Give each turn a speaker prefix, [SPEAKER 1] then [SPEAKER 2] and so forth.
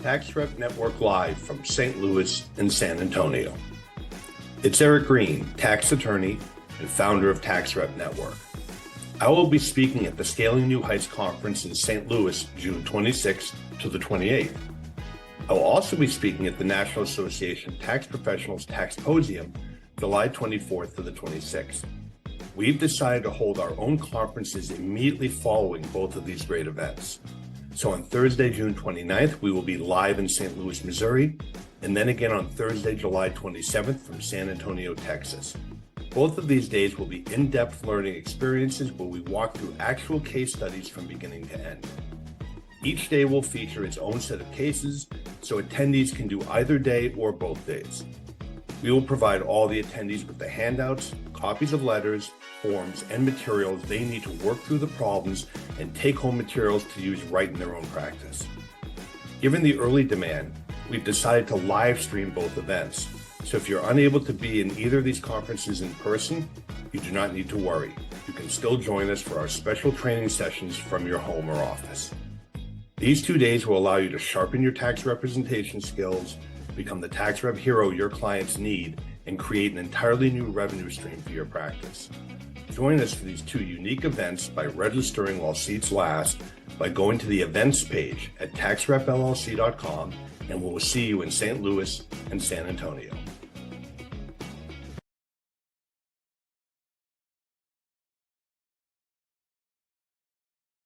[SPEAKER 1] Tax Rep Network Live from St. Louis and San Antonio. It's Eric Green, tax attorney and founder of Tax Rep Network. I will be speaking at the Scaling New Heights Conference in St. Louis, June 26th to the 28th. I will also be speaking at the National Association of Tax Professionals Taxposium, July 24th to the 26th. We've decided to hold our own conferences immediately following both of these great events. So on Thursday, June 29th, we will be live in St. Louis, Missouri, and then again on Thursday, July 27th from San Antonio, Texas. Both of these days will be in-depth learning experiences where we walk through actual case studies from beginning to end. Each day will feature its own set of cases, so attendees can do either day or both days. We will provide all the attendees with the handouts, copies of letters, forms, and materials they need to work through the problems and take-home materials to use right in their own practice. Given the early demand, we've decided to live stream both events. So if you're unable to be in either of these conferences in person, you do not need to worry. You can still join us for our special training sessions from your home or office. These 2 days will allow you to sharpen your tax representation skills, become the tax rep hero your clients need, and create an entirely new revenue stream for your practice. Join us for these 2 unique events by registering while seats last by going to the events page at taxrepllc.com, and we'll see you in St. Louis and San Antonio.